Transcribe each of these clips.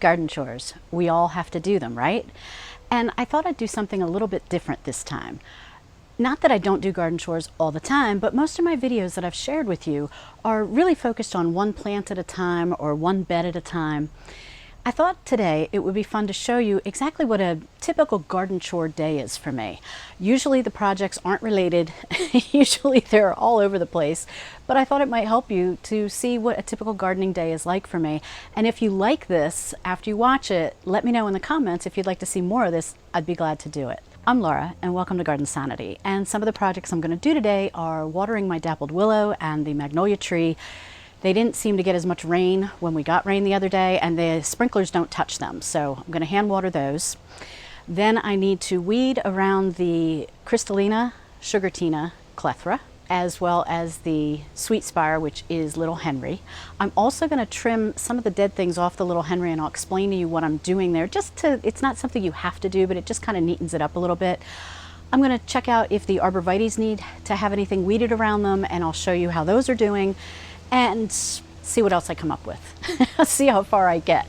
Garden chores. We all have to do them, right? And I thought I'd do something a little bit different this time. Not that I don't do garden chores all the time, but most of my videos that I've shared with you are really focused on one plant at a time or one bed at a time. I thought today it would be fun to show you exactly what a typical garden chore day is for me. Usually the projects aren't related, usually they're all over the place, but I thought it might help you to see what a typical gardening day is like for me. And if you like this, after you watch it, let me know in the comments if you'd like to see more of this. I'd be glad to do it. I'm Laura and welcome to Garden Sanity. And some of the projects I'm going to do today are watering my Dappled Willow and the Magnolia tree. They didn't seem to get as much rain when we got rain the other day, and the sprinklers don't touch them, so I'm going to hand water those. Then I need to weed around the Crystalina Sugartina Clethra, as well as the Sweetspire, which is Little Henry. I'm also going to trim some of the dead things off the Little Henry, and I'll explain to you what I'm doing there. It's not something you have to do, but it just kind of neatens it up a little bit. I'm going to check out if the Arborvitaes need to have anything weeded around them, and I'll show you how those are doing. And see what else I come up with. See how far I get.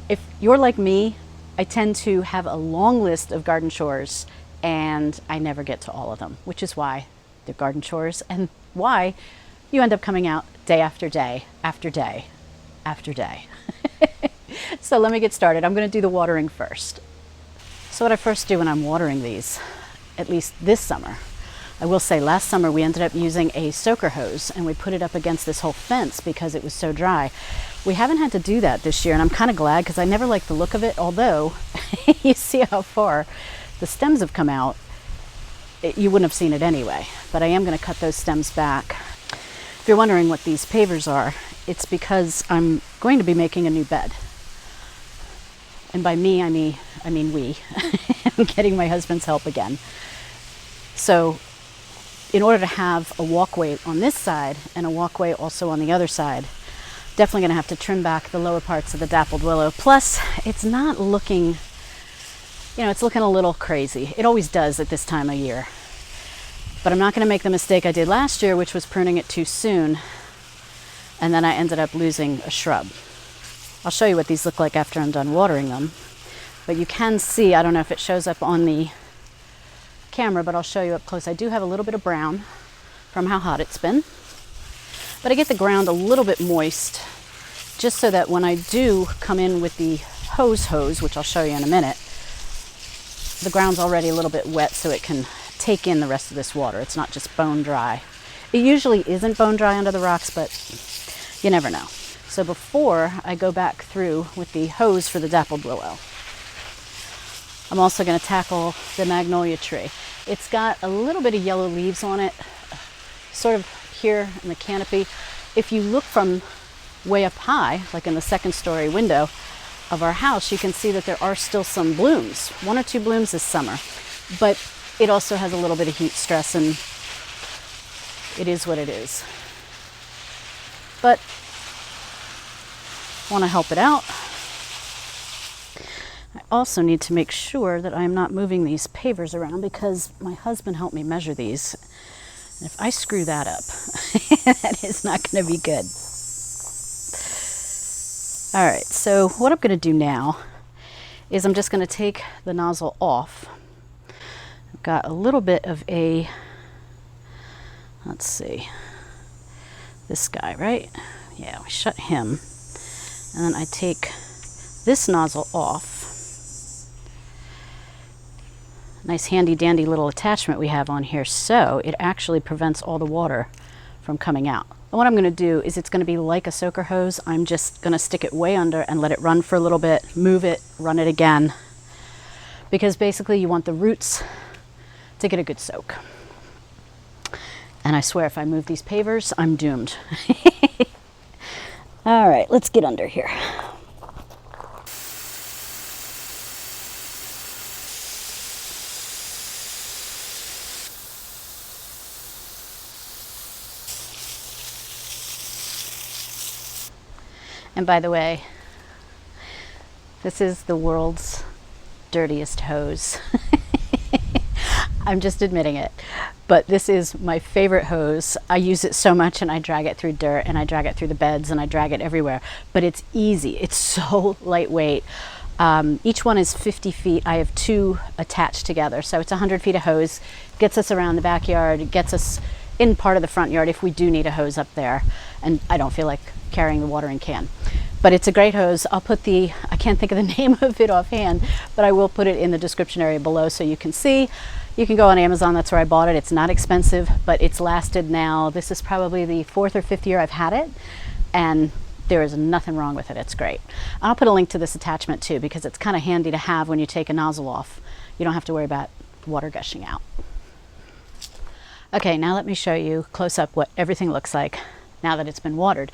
If you're like me, I tend to have a long list of garden chores and I never get to all of them, which is why they're garden chores and why you end up coming out day after day after day after day. So let me get started. I'm going to do the watering first. So what I first do when I'm watering these, at least this summer, I will say last summer we ended up using a soaker hose and we put it up against this whole fence because it was so dry. We haven't had to do that this year, and I'm kind of glad because I never liked the look of it, although you see how far the stems have come out. You wouldn't have seen it anyway, but I am going to cut those stems back. If you're wondering what these pavers are, it's because I'm going to be making a new bed. And by me, I mean we. I'm getting my husband's help again. So in order to have a walkway on this side and a walkway also on the other side, definitely going to have to trim back the lower parts of the Dappled Willow. Plus, it's not looking, it's looking a little crazy. It always does at this time of year. But I'm not going to make the mistake I did last year, which was pruning it too soon. And then I ended up losing a shrub. I'll show you what these look like after I'm done watering them. But you can see, I don't know if it shows up on the camera, but I'll show you up close. I do have a little bit of brown from how hot it's been, but I get the ground a little bit moist just so that when I do come in with the hose, which I'll show you in a minute, the ground's already a little bit wet so it can take in the rest of this water. It's not just bone dry. It usually isn't bone dry under the rocks, but you never know. So before I go back through with the hose for the Dappled Willow, I'm also going to tackle the Magnolia tree. It's got a little bit of yellow leaves on it, sort of here in the canopy. If you look from way up high, like in the second story window of our house, you can see that there are still some blooms, 1 or 2 blooms this summer. But it also has a little bit of heat stress, and it is what it is. But want to help it out. I also need to make sure that I'm not moving these pavers around because my husband helped me measure these. And if I screw that up, that is not going to be good. All right, so what I'm going to do now is I'm just going to take the nozzle off. I've got a little bit of a, let's see, this guy, right? Yeah, we shut him. And then I take this nozzle off. Nice handy dandy little attachment we have on here, so it actually prevents all the water from coming out. And what I'm going to do is it's going to be like a soaker hose. I'm just going to stick it way under and let it run for a little bit, move it, run it again, because basically you want the roots to get a good soak. And I swear if I move these pavers, I'm doomed. All right, let's get under here. And by the way, this is the world's dirtiest hose. I'm just admitting it. but this is my favorite hose. I use it so much, and I drag it through dirt, and I drag it through the beds, and I drag it everywhere. But it's easy. It's so lightweight. Each one is 50 feet. I have 2 attached together. So it's 100 feet of hose. Gets us around the backyard, gets us in part of the front yard if we do need a hose up there. And I don't feel like carrying the watering can. But it's a great hose. I'll put I can't think of the name of it offhand, but I will put it in the description area below so you can see. You can go on Amazon, that's where I bought it. It's not expensive, but it's lasted now. This is probably the 4th or 5th year I've had it, and there is nothing wrong with it. It's great. I'll put a link to this attachment too, because it's kind of handy to have when you take a nozzle off. You don't have to worry about water gushing out. Okay, now let me show you close up what everything looks like now that it's been watered.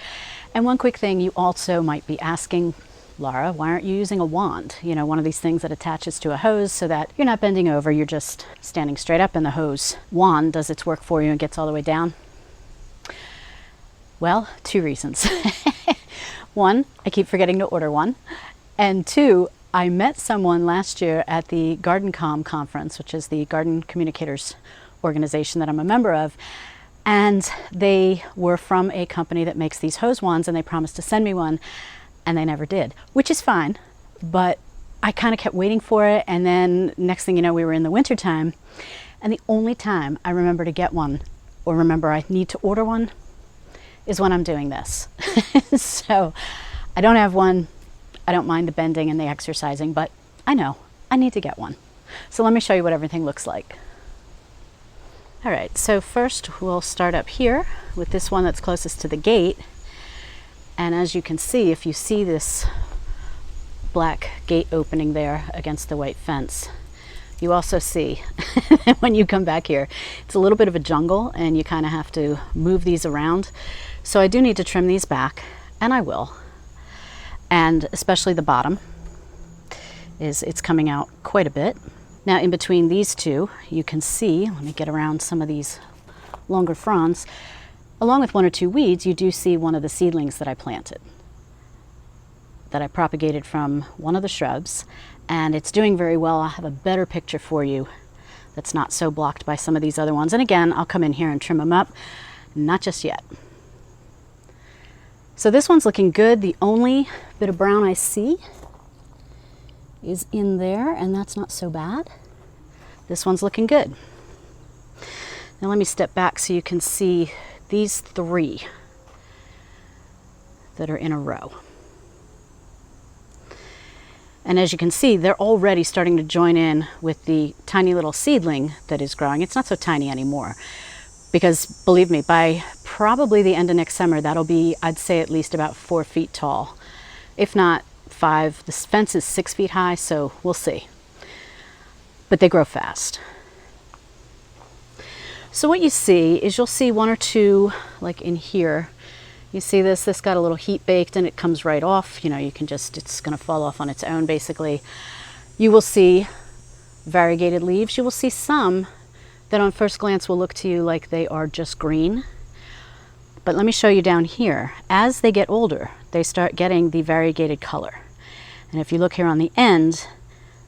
And one quick thing you also might be asking, Laura, why aren't you using a wand? You know, one of these things that attaches to a hose so that you're not bending over, you're just standing straight up and the hose wand does its work for you and gets all the way down. Well, 2 reasons. 1, I keep forgetting to order one. And 2, I met someone last year at the GardenCom conference, which is the Garden Communicators organization that I'm a member of. And they were from a company that makes these hose wands, and they promised to send me one. And they never did, which is fine, but I kind of kept waiting for it, and then next thing you know, we were in the winter time, and the only time I remember to get one, or remember I need to order one, is when I'm doing this. So I don't have one. I don't mind the bending and the exercising, but I know I need to get one. So let me show you what everything looks like. All right, so first we'll start up here with this one that's closest to the gate. And as you can see, if you see this black gate opening there against the white fence, you also see when you come back here, it's a little bit of a jungle and you kind of have to move these around. So I do need to trim these back, and I will. And especially the bottom it's coming out quite a bit. Now in between these two, you can see, let me get around some of these longer fronds. Along with 1 or 2 weeds, you do see one of the seedlings that I planted, that I propagated from one of the shrubs, and it's doing very well. I'll have a better picture for you that's not so blocked by some of these other ones. And again, I'll come in here and trim them up, not just yet. So this one's looking good. The only bit of brown I see is in there, and that's not so bad. This one's looking good. Now let me step back so you can see these 3 that are in a row. And as you can see, they're already starting to join in with the tiny little seedling that is growing. It's not so tiny anymore, because believe me, by probably the end of next summer, that'll be, I'd say, at least about 4 feet tall, if not 5. This fence is 6 feet high, so we'll see. But they grow fast. So what you see is you'll see 1 or 2, like in here. You see this got a little heat baked and it comes right off. You know, you can just, it's gonna fall off on its own basically. You will see variegated leaves. You will see some that on first glance will look to you like they are just green. But let me show you down here. As they get older, they start getting the variegated color. And if you look here on the end,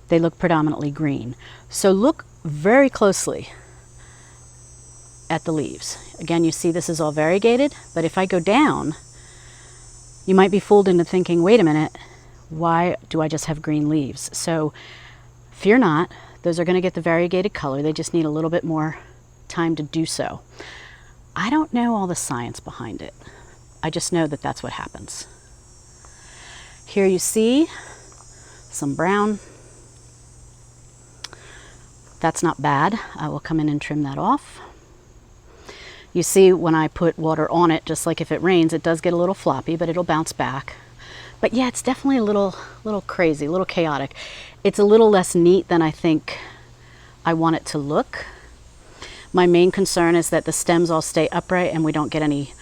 they look predominantly green. So look very closely at the leaves. Again, you see this is all variegated, but if I go down, you might be fooled into thinking, wait a minute, why do I just have green leaves? So fear not, those are going to get the variegated color. They just need a little bit more time to do so. I don't know all the science behind it. I just know that that's what happens. Here you see some brown. That's not bad. I will come in and trim that off. You see when I put water on it, just like if it rains, it does get a little floppy, but it'll bounce back. But yeah, it's definitely a little crazy, a little chaotic. It's a little less neat than I think I want it to look. My main concern is that the stems all stay upright and we don't get any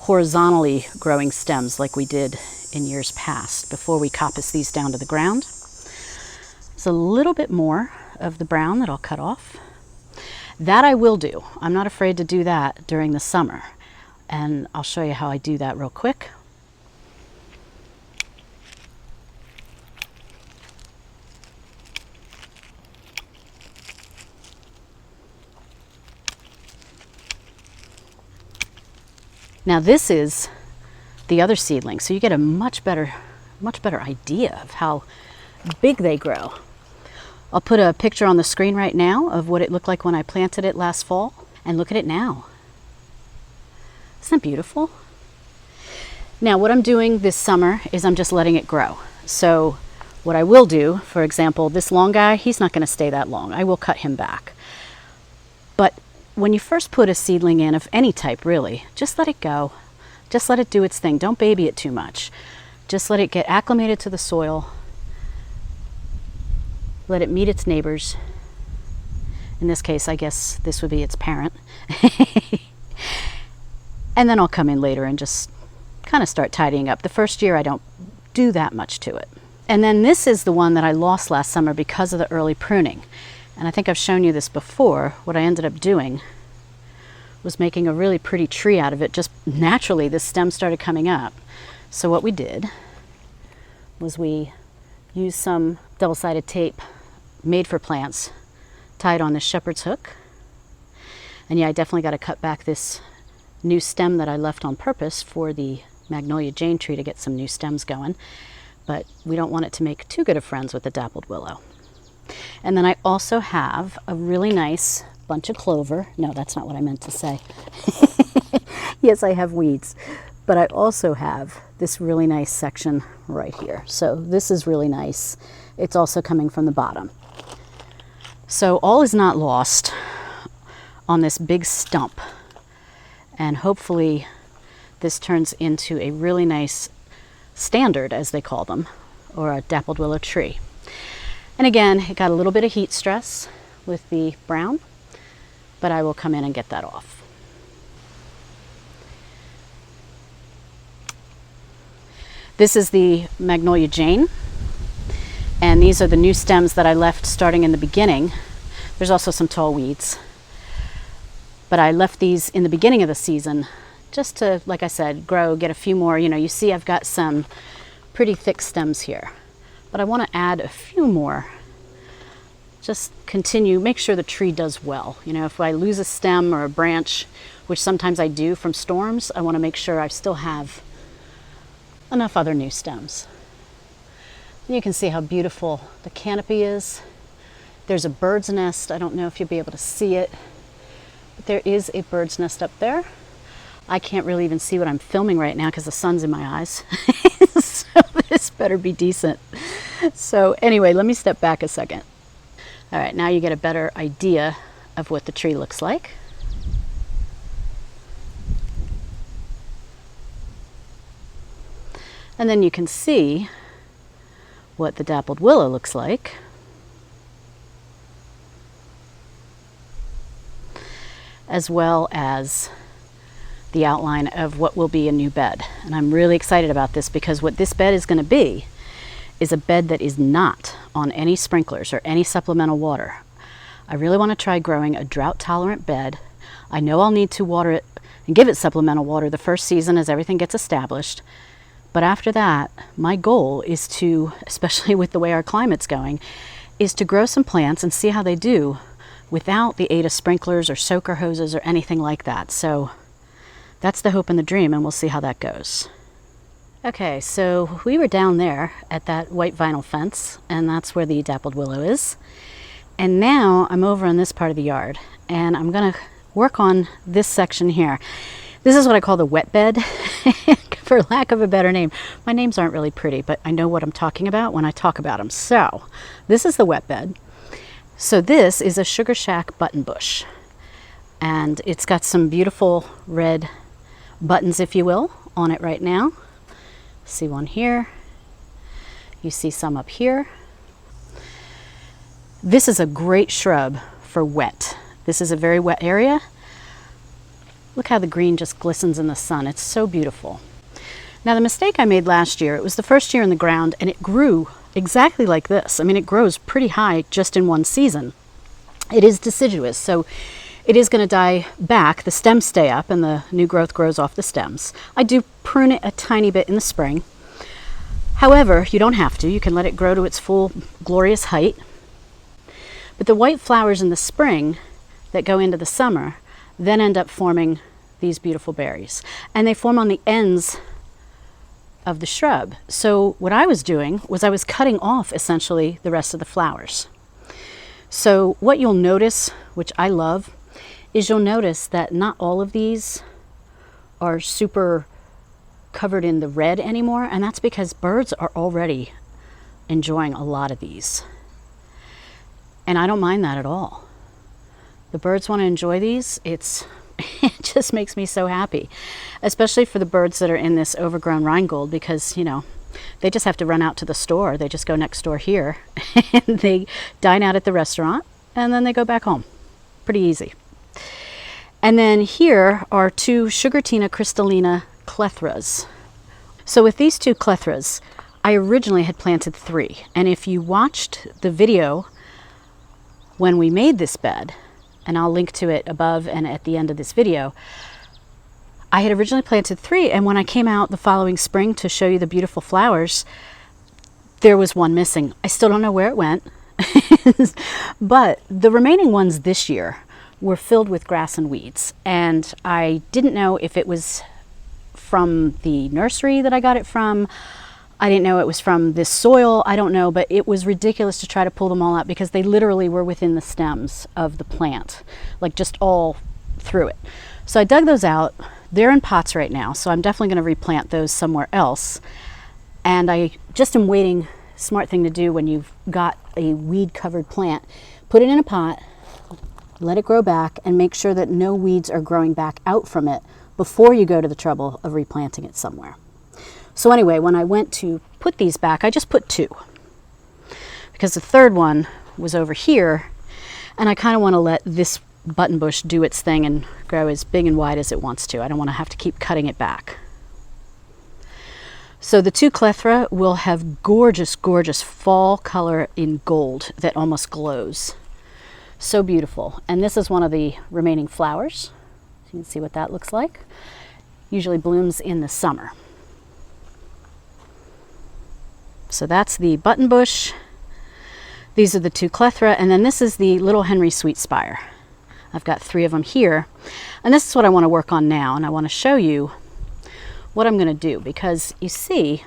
horizontally growing stems like we did in years past before we coppice these down to the ground. There's a little bit more of the brown that I'll cut off. That I will do. I'm not afraid to do that during the summer. And I'll show you how I do that real quick. Now this is the other seedling, so you get a much better idea of how big they grow. I'll put a picture on the screen right now of what it looked like when I planted it last fall, and look at it now. Isn't that beautiful? Now what I'm doing this summer is I'm just letting it grow. So what I will do, for example, this long guy, he's not going to stay that long. I will cut him back. But when you first put a seedling in, of any type really, just let it go. Just let it do its thing. Don't baby it too much. Just let it get acclimated to the soil. Let it meet its neighbors. In this case, I guess this would be its parent. And then I'll come in later and just kind of start tidying up. The first year I don't do that much to it. And then this is the one that I lost last summer because of the early pruning. And I think I've shown you this before. What I ended up doing was making a really pretty tree out of it. Just naturally, the stem started coming up. So what we did was we used some double-sided tape made for plants, tied on this shepherd's hook. And yeah, I definitely got to cut back this new stem that I left on purpose for the Magnolia Jane tree to get some new stems going. But we don't want it to make too good of friends with the Dappled Willow. And then I also have a really nice bunch of clover. No, that's not what I meant to say. Yes, I have weeds, but I also have this really nice section right here. So this is really nice. It's also coming from the bottom. So all is not lost on this big stump. And hopefully this turns into a really nice standard, as they call them, or a dappled willow tree. And again, it got a little bit of heat stress with the brown, but I will come in and get that off. This is the Magnolia Jane, and these are the new stems that I left starting in the beginning. There's also some tall weeds, but I left these in the beginning of the season just to, like I said, grow, get a few more. You know, you see I've got some pretty thick stems here, but I want to add a few more. Just continue, make sure the tree does well. You know, if I lose a stem or a branch, which sometimes I do from storms, I want to make sure I still have enough other new stems. You can see how beautiful the canopy is. There's a bird's nest. I don't know if you'll be able to see it, but there is a bird's nest up there. I can't really even see what I'm filming right now because the sun's in my eyes. So this better be decent. So anyway, let me step back a second. All right, now you get a better idea of what the tree looks like. And then you can see what the dappled willow looks like. As well as the outline of what will be a new bed. And I'm really excited about this because what this bed is going to be is a bed that is not on any sprinklers or any supplemental water. I really want to try growing a drought-tolerant bed. I know I'll need to water it and give it supplemental water the first season as everything gets established. But after that, my goal is to, especially with the way our climate's going, is to grow some plants and see how they do without the aid of sprinklers or soaker hoses or anything like that. So that's the hope and the dream, and we'll see how that goes. Okay, so we were down there at that white vinyl fence, and that's where the dappled willow is. And now I'm over in this part of the yard, and I'm gonna work on this section here. This is what I call the wet bed, for lack of a better name. My names aren't really pretty, but I know what I'm talking about when I talk about them. So this is the wet bed. So this is a Sugar Shack Buttonbush, and it's got some beautiful red buttons, if you will, on it right now. See one here. You see some up here. This is a great shrub for wet. This is a very wet area. Look how the green just glistens in the sun. It's so beautiful. Now the mistake I made last year, it was the first year in the ground, and it grew exactly like this. I mean, it grows pretty high just in one season. It is deciduous, so it is going to die back. The stems stay up and the new growth grows off the stems. I do prune it a tiny bit in the spring. However, you don't have to. You can let it grow to its full glorious height. But the white flowers in the spring that go into the summer then end up forming these beautiful berries. And they form on the ends of the shrub. So what I was doing was I was cutting off essentially the rest of the flowers. So what you'll notice, which I love, is you'll notice that not all of these are super covered in the red anymore, and that's because birds are already enjoying a lot of these. And I don't mind that at all. The birds want to enjoy these. It just makes me so happy, especially for the birds that are in this overgrown Rheingold, because, you know, they just have to run out to the store. They just go next door here and they dine out at the restaurant and then they go back home. Pretty easy. And then here are two Sugartina Crystalina Clethras. So with these two Clethras, I originally had planted 3. And if you watched the video when we made this bed, and I'll link to it above and at the end of this video, I had originally planted 3, and when I came out the following spring to show you the beautiful flowers, there was one missing. I still don't know where it went, but the remaining ones this year were filled with grass and weeds, and I didn't know if it was from the nursery that I got it from. I didn't know it was from this soil. I don't know, but it was ridiculous to try to pull them all out because they literally were within the stems of the plant, like just all through it. So I dug those out. They're in pots right now, so I'm definitely going to replant those somewhere else. And I just am waiting. Smart thing to do when you've got a weed covered plant, put it in a pot, let it grow back, and make sure that no weeds are growing back out from it before you go to the trouble of replanting it somewhere. So anyway, when I went to put these back, I just put 2 because the third one was over here, and I kind of want to let this buttonbush do its thing and grow as big and wide as it wants to. I don't want to have to keep cutting it back. So the 2 Clethra will have gorgeous, gorgeous fall color in gold that almost glows. So beautiful. And this is one of the remaining flowers. You can see what that looks like. Usually blooms in the summer. So that's the buttonbush. These are the 2 Clethra, and then this is the Little Henry Sweetspire. I've got 3 of them here, and this is what I want to work on now, and I want to show you what I'm going to do, because you see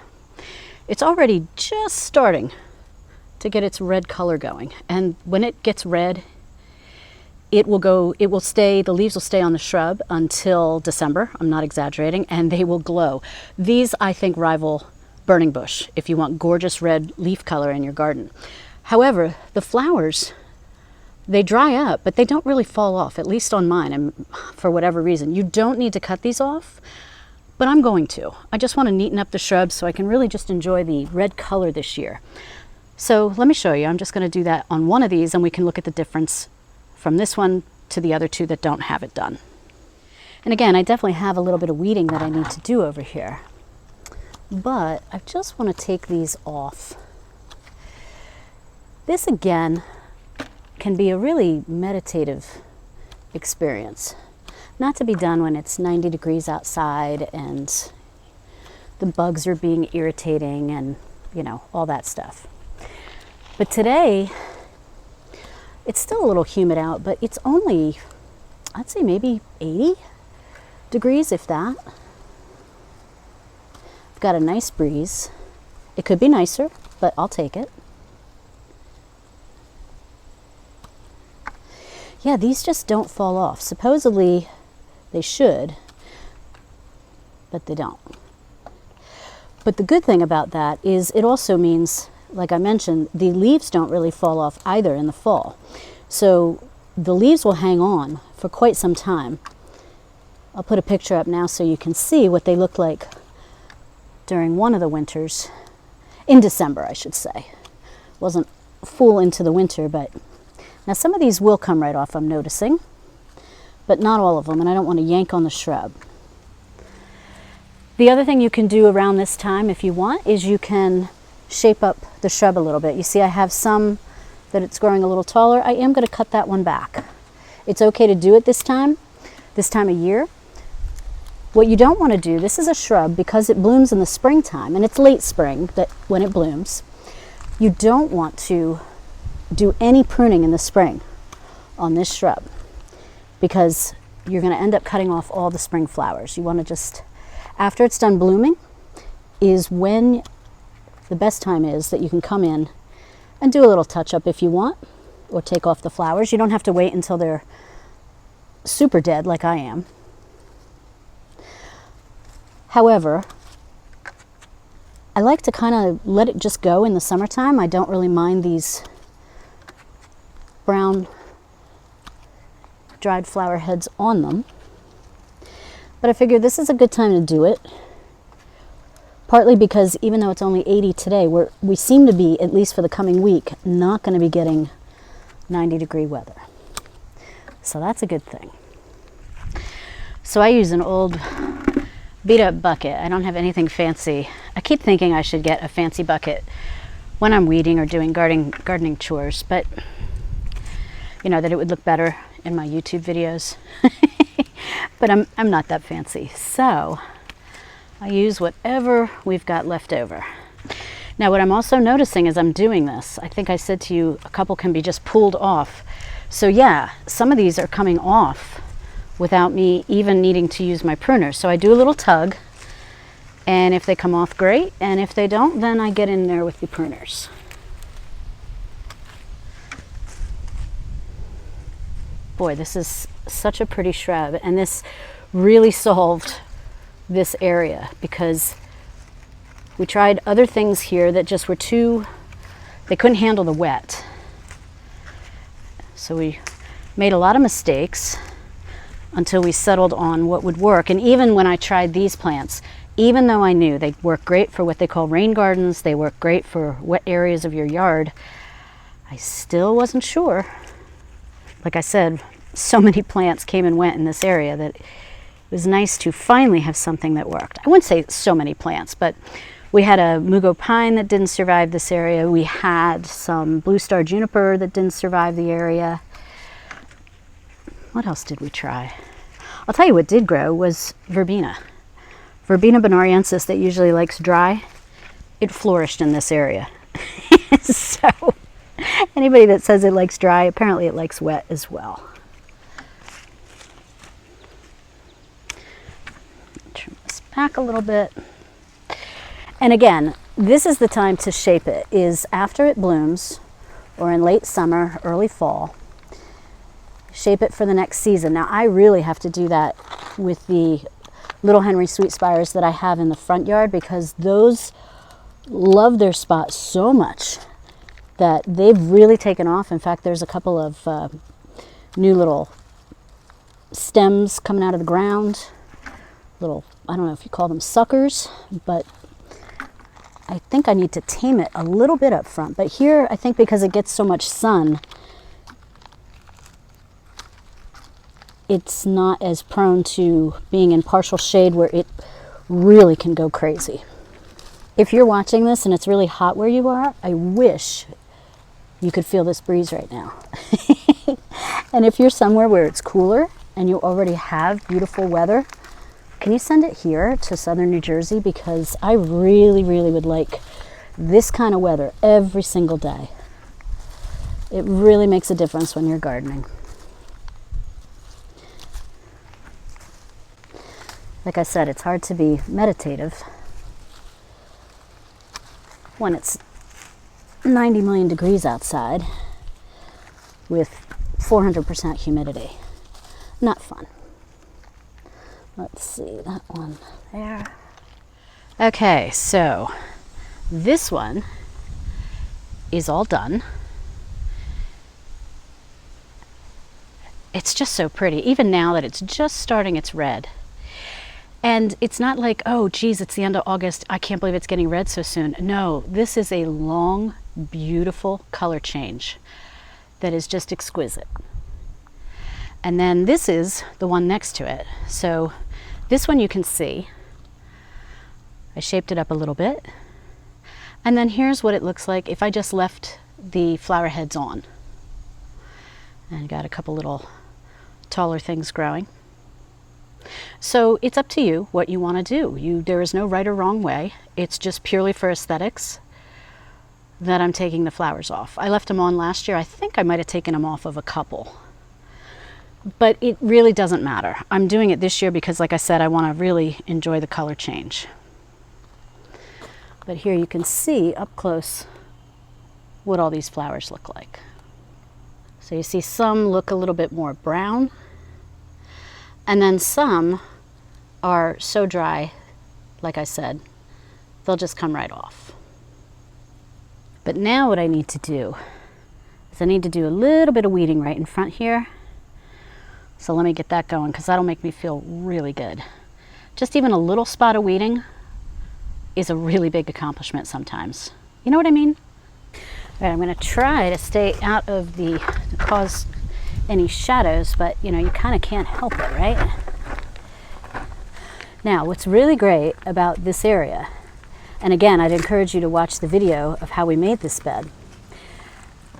it's already just starting to get its red color going, and when it gets red, the leaves will stay on the shrub until December. I'm not exaggerating, and they will glow. These, I think, rival burning bush if you want gorgeous red leaf color in your garden. However, the flowers, they dry up, but they don't really fall off, at least on mine, and for whatever reason. You don't need to cut these off, but I'm going to. I just want to neaten up the shrubs so I can really just enjoy the red color this year. So let me show you. I'm just going to do that on one of these, and we can look at the difference from this one to the other 2 that don't have it done. And again, I definitely have a little bit of weeding that I need to do over here, but I just want to take these off. This again can be a really meditative experience. Not to be done when it's 90 degrees outside and the bugs are being irritating and, you know, all that stuff. But today, it's still a little humid out, but it's only, I'd say maybe 80 degrees, if that. I've got a nice breeze. It could be nicer, but I'll take it. Yeah, these just don't fall off. Supposedly they should, but they don't. But the good thing about that is it also means, like I mentioned, the leaves don't really fall off either in the fall. So the leaves will hang on for quite some time. I'll put a picture up now so you can see what they look like during one of the winters, in December I should say. Wasn't full into the winter, but now some of these will come right off, I'm noticing, but not all of them, and I don't want to yank on the shrub. The other thing you can do around this time if you want is you can shape up the shrub a little bit. You see I have some that it's growing a little taller. I am going to cut that one back. It's okay to do it this time of year. What you don't want to do, this is a shrub because it blooms in the springtime, and it's late spring that when it blooms. You don't want to do any pruning in the spring on this shrub because you're going to end up cutting off all the spring flowers. You want to just, after it's done blooming, is when the best time is that you can come in and do a little touch up if you want, or take off the flowers. You don't have to wait until they're super dead like I am. However, I like to kind of let it just go in the summertime. I don't really mind these brown dried flower heads on them. But I figured this is a good time to do it. Partly because even though it's only 80 today, we seem to be, at least for the coming week, not going to be getting 90-degree weather. So that's a good thing. So I use an old beat up bucket. I don't have anything fancy. I keep thinking I should get a fancy bucket when I'm weeding or doing gardening chores, but you know that it would look better in my YouTube videos. But I'm not that fancy. So I use whatever we've got left over. Now what I'm also noticing as I'm doing this, I think I said to you a couple can be just pulled off. So yeah, some of these are coming off without me even needing to use my pruner. So I do a little tug, and if they come off, great, and if they don't, then I get in there with the pruners. Boy, this is such a pretty shrub, and this really solved this area because we tried other things here that just were they couldn't handle the wet. So we made a lot of mistakes until we settled on what would work. And even when I tried these plants, even though I knew they work great for what they call rain gardens, they work great for wet areas of your yard, I still wasn't sure. Like I said, so many plants came and went in this area that it was nice to finally have something that worked. I wouldn't say so many plants, but we had a mugo pine that didn't survive this area. We had some blue star juniper that didn't survive the area. What else did we try? I'll tell you what did grow was verbena. Verbena bonariensis that usually likes dry. It flourished in this area. So anybody that says it likes dry, apparently it likes wet as well. Trim this back a little bit. And again, this is the time to shape it, is after it blooms or in late summer, early fall. Shape it for the next season. Now I really have to do that with the Little Henry Sweetspires that I have in the front yard, because those love their spot so much that they've really taken off. In fact, there's a couple of new little stems coming out of the ground. Little, I don't know if you call them suckers, but I think I need to tame it a little bit up front. But here, I think because it gets so much sun, it's not as prone to being in partial shade where it really can go crazy. If you're watching this and it's really hot where you are, I wish you could feel this breeze right now. And if you're somewhere where it's cooler and you already have beautiful weather, can you send it here to southern New Jersey? Because I really, really would like this kind of weather every single day. It really makes a difference when you're gardening. Like I said, it's hard to be meditative when it's 90 million degrees outside with 400% humidity. Not fun. Let's see, that one there. Okay, so this one is all done. It's just so pretty, even now that it's just starting its red. And it's not like, oh, geez, it's the end of August. I can't believe it's getting red so soon. No, this is a long, beautiful color change that is just exquisite. And then this is the one next to it. So this one you can see. I shaped it up a little bit. And then here's what it looks like if I just left the flower heads on. And got a couple little taller things growing. So it's up to you what you want to do. There is no right or wrong way. It's just purely for aesthetics that I'm taking the flowers off. I left them on last year. I think I might have taken them off of a couple. but it really doesn't matter. I'm doing it this year because, like I said, I want to really enjoy the color change. But here you can see up close what all these flowers look like. So you see some look a little bit more brown, and then some are so dry, like I said, they'll just come right off. But now what I need to do is I need to do a little bit of weeding right in front here. So let me get that going, because that'll make me feel really good. Just even a little spot of weeding is a really big accomplishment sometimes. You know what I mean? All right, I'm going to try to stay out of to cause any shadows, but you know, you kind of can't help it, right? Now, what's really great about this area, and again, I'd encourage you to watch the video of how we made this bed.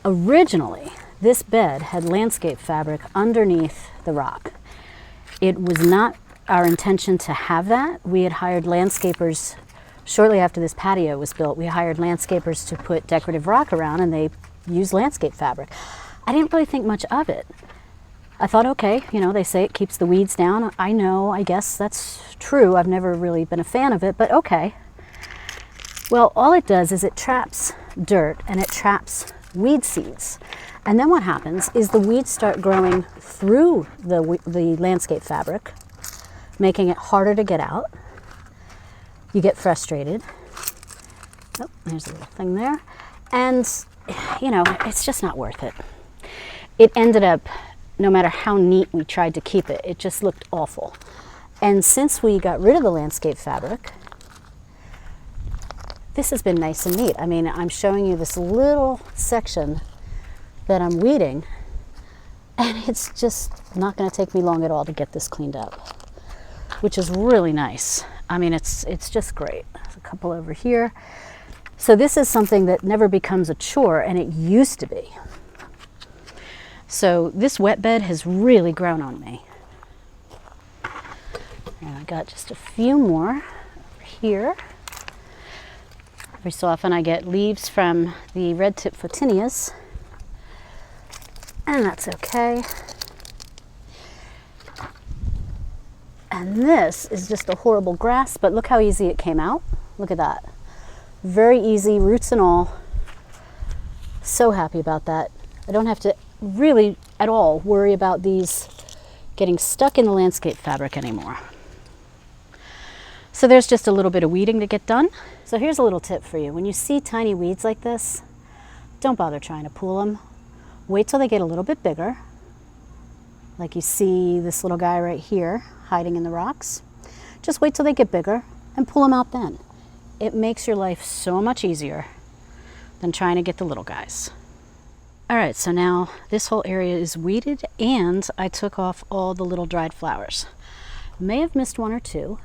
Originally, this bed had landscape fabric underneath the rock. It was not our intention to have that. We had hired landscapers shortly after this patio was built. We hired landscapers to put decorative rock around, and they used landscape fabric. I didn't really think much of it. I thought, okay, you know, they say it keeps the weeds down. I know, I guess that's true. I've never really been a fan of it, but okay. Well, all it does is it traps dirt and it traps weed seeds. And then what happens is the weeds start growing through the landscape fabric, making it harder to get out. You get frustrated. Oh, there's a little thing there. And, you know, it's just not worth it. It ended up, no matter how neat we tried to keep it, it just looked awful. And since we got rid of the landscape fabric, this has been nice and neat. I mean, I'm showing you this little section that I'm weeding, and it's just not going to take me long at all to get this cleaned up, which is really nice. I mean, it's just great. There's a couple over here. So this is something that never becomes a chore, and it used to be. So this wet bed has really grown on me. And I got just a few more over here. Every so often I get leaves from the red tip Photinias, and that's okay. And this is just a horrible grass, but look how easy it came out. Look at that. Very easy, roots and all. So happy about that. I don't have to really at all worry about these getting stuck in the landscape fabric anymore. So there's just a little bit of weeding to get done. So here's a little tip for you. When you see tiny weeds like this, don't bother trying to pull them. Wait till they get a little bit bigger. Like you see this little guy right here hiding in the rocks. Just wait till they get bigger and pull them out then. It makes your life so much easier than trying to get the little guys. All right, so now this whole area is weeded, and I took off all the little dried flowers. May have missed one or two,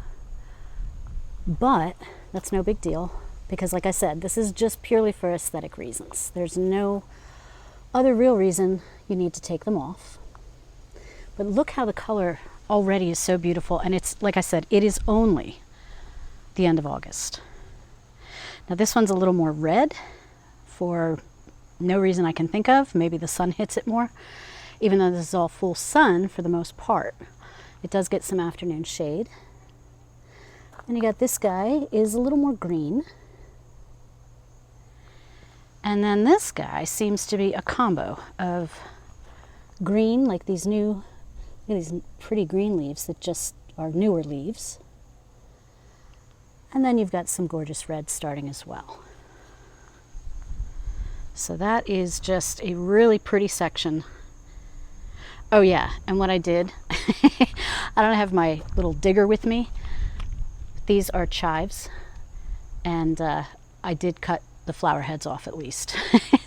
but that's no big deal, because like I said, this is just purely for aesthetic reasons. There's no other real reason you need to take them off. But look how the color already is so beautiful, and it's, like I said, it is only the end of August. Now this one's a little more red for no reason I can think of. Maybe the sun hits it more. Even though this is all full sun for the most part, it does get some afternoon shade. And you got this guy is a little more green. And then this guy seems to be a combo of green, like these new, these pretty green leaves that just are newer leaves. And then you've got some gorgeous reds starting as well. So that is just a really pretty section. Oh yeah, and what I did, I don't have my little digger with me. These are chives, and I did cut the flower heads off at least.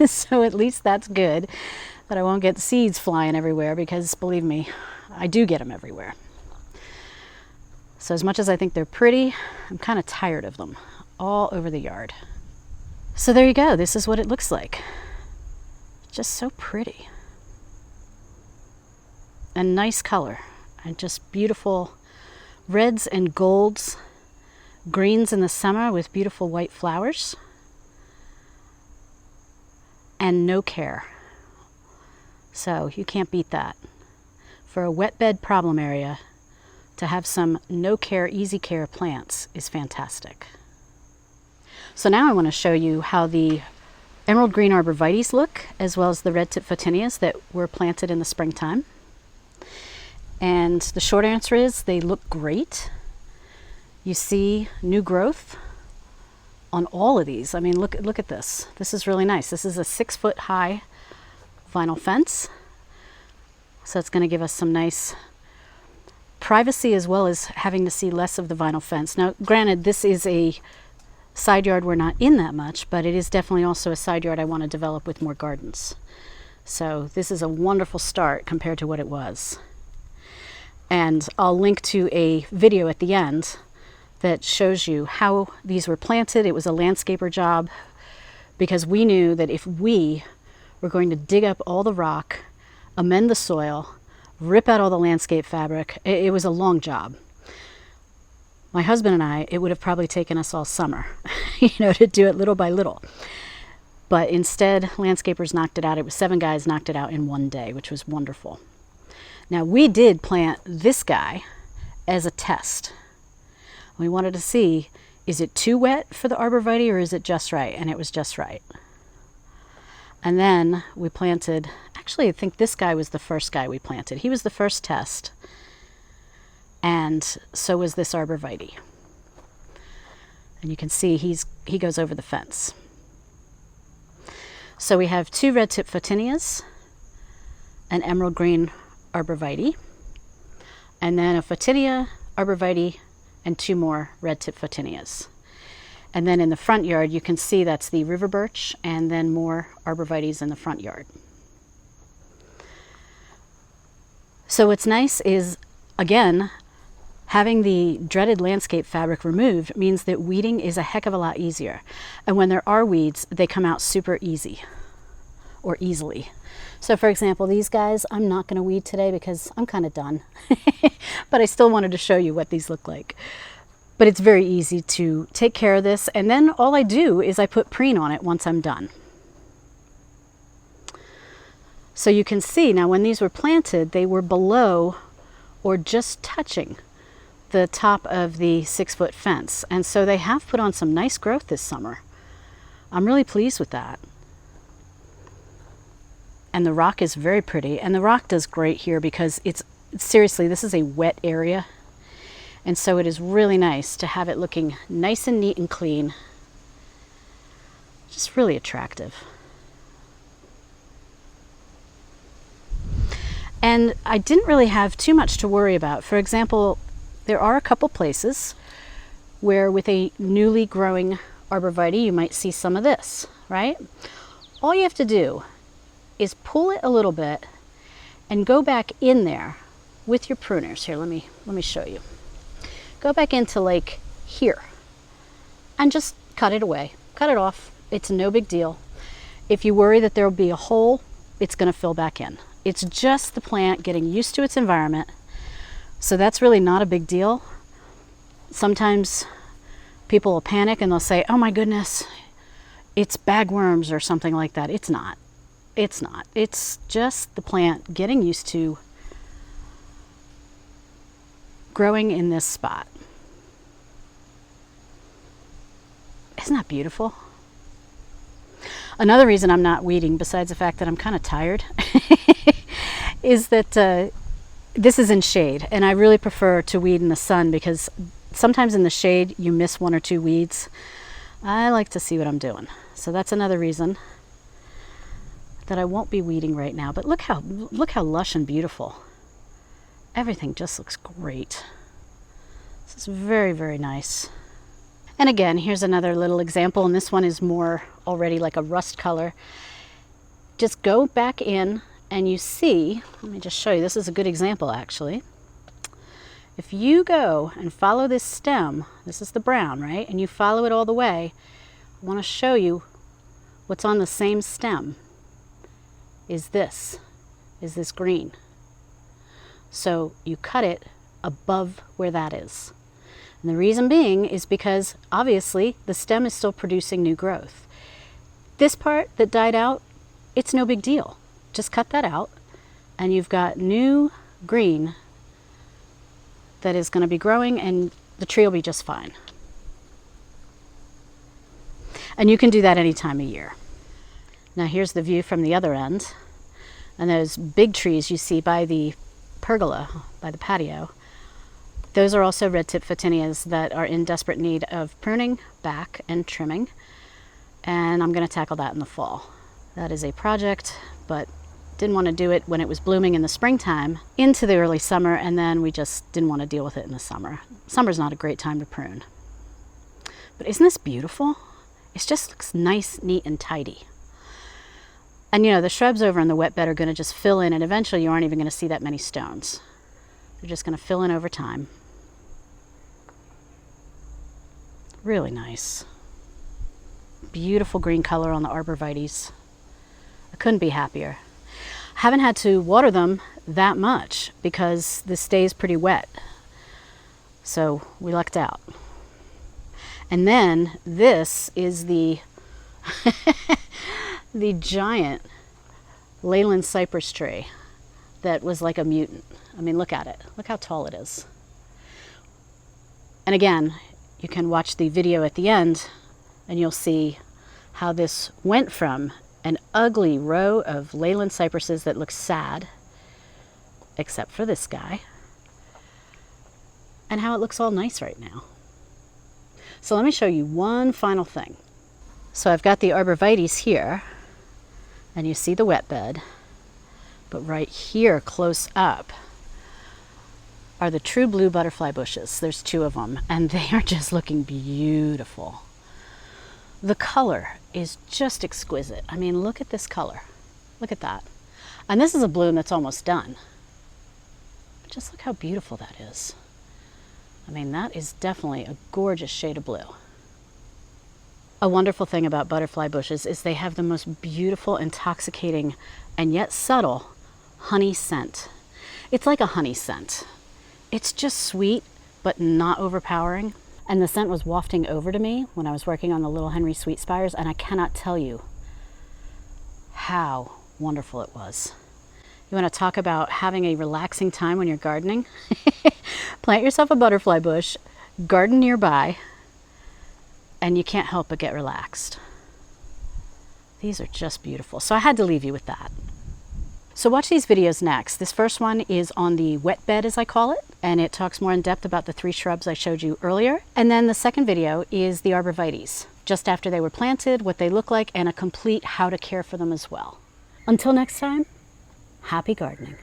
So at least that's good, that I won't get seeds flying everywhere, because believe me, I do get them everywhere. So as much as I think they're pretty, I'm kind of tired of them all over the yard. So there you go, this is what it looks like. Just so pretty. And nice color, and just beautiful reds and golds, greens in the summer with beautiful white flowers, and no care. So you can't beat that. for a wet bed problem area, to have some no care, easy care plants is fantastic. So now I want to show you how the emerald green arborvitaes look, as well as the red tip Photinias that were planted in the springtime. And the short answer is they look great. You see new growth on all of these. I mean, look at this. This is really nice. This is a 6-foot high vinyl fence. So it's going to give us some nice privacy, as well as having to see less of the vinyl fence. Now, granted, this is a side yard we're not in that much, but it is definitely also a side yard I want to develop with more gardens. So this is a wonderful start compared to what it was. And I'll link to a video at the end that shows you how these were planted. It was a landscaper job, because we knew that if we were going to dig up all the rock, amend the soil, rip out all the landscape fabric, it was a long job. My husband and I, it would have probably taken us all summer, to do it little by little. But instead, landscapers knocked it out. It was 7 guys knocked it out in one day, which was wonderful. Now, we did plant this guy as a test. We wanted to see, is it too wet for the arborvitae, or is it just right? And it was just right. And then we planted, actually I think this guy was the first guy we planted. He was the first test. And so was this arborvitae. And you can see he goes over the fence. So we have 2 red tip Photinias, an emerald green arborvitae, and then a Photinia arborvitae, and 2 more red tip Photinias. And then in the front yard, you can see that's the river birch, and then more arborvitaes in the front yard. So what's nice is, again, having the dreaded landscape fabric removed means that weeding is a heck of a lot easier. And when there are weeds, they come out super easy, or easily. So for example, these guys, I'm not going to weed today because I'm kind of done. But I still wanted to show you what these look like. But it's very easy to take care of this, and then all I do is I put preen on it once I'm done. So you can see now, when these were planted, they were below or just touching the top of the 6-foot fence. And so they have put on some nice growth this summer. I'm really pleased with that. And the rock is very pretty, and the rock does great here because it's seriously, this is a wet area. And so it is really nice to have it looking nice and neat and clean. Just really attractive. And I didn't really have too much to worry about. For example, there are a couple places where with a newly growing arborvitae, you might see some of this, right? All you have to do is pull it a little bit and go back in there with your pruners. Here, let me show you. Go back into like here and just cut it away. Cut it off. It's no big deal. If you worry that there will be a hole, it's going to fill back in. It's just the plant getting used to its environment. So that's really not a big deal. Sometimes people will panic and they'll say, oh my goodness, it's bagworms or something like that. It's not. It's not. It's just the plant getting used to growing in this spot. Isn't that beautiful? Another reason I'm not weeding, besides the fact that I'm kind of tired, is that this is in shade, and I really prefer to weed in the sun because sometimes in the shade you miss 1 or 2 weeds. I like to see what I'm doing. So that's another reason that I won't be weeding right now. But look how lush and beautiful. Everything just looks great. This is very, very nice. And again, here's another little example, and this one is more already like a rust color. Just go back in and you see, let me just show you, this is a good example actually. If you go and follow this stem, this is the brown, right? And you follow it all the way, I want to show you what's on the same stem is this green. So you cut it above where that is. And the reason being is because obviously the stem is still producing new growth. This part that died out, it's no big deal. Just cut that out and you've got new green that is going to be growing, and the tree will be just fine. And you can do that any time of year. Now here's the view from the other end. And those big trees you see by the pergola, by the patio, those are also red tip Photinias that are in desperate need of pruning back and trimming. And I'm going to tackle that in the fall. That is a project, but didn't want to do it when it was blooming in the springtime into the early summer, and then we just didn't want to deal with it in the summer. Summer's not a great time to prune. But isn't this beautiful? It just looks nice, neat, and tidy. And you know, the shrubs over in the wet bed are going to just fill in, and eventually you aren't even going to see that many stones. They're just going to fill in over time. Really nice. Beautiful green color on the arborvitaes. I couldn't be happier. Haven't had to water them that much because this stays pretty wet. So we lucked out. And then this is the the giant Leyland cypress tree that was like a mutant. I mean, look at it. Look how tall it is. And again, you can watch the video at the end and you'll see how this went from an ugly row of Leyland cypresses that look sad, except for this guy, and how it looks all nice right now. So let me show you one final thing. So I've got the arborvitaes here, and you see the wet bed, but right here close up are the true blue butterfly bushes. There's 2 of them, and they are just looking beautiful. The color is just exquisite. I mean, look at this color. Look at that. And this is a bloom that's almost done. Just look how beautiful that is. I mean, that is definitely a gorgeous shade of blue. A wonderful thing about butterfly bushes is they have the most beautiful, intoxicating, and yet subtle honey scent. It's like a honey scent. It's just sweet, but not overpowering. And the scent was wafting over to me when I was working on the Little Henry Sweetspires, and I cannot tell you how wonderful it was. You want to talk about having a relaxing time when you're gardening? Plant yourself a butterfly bush, garden nearby, and you can't help but get relaxed. These are just beautiful. So I had to leave you with that. So watch these videos next. This first one is on the wet bed, as I call it, and it talks more in depth about the 3 shrubs I showed you earlier. And then the second video is the arborvitaes, just after they were planted, what they look like, and a complete how to care for them as well. Until next time, happy gardening.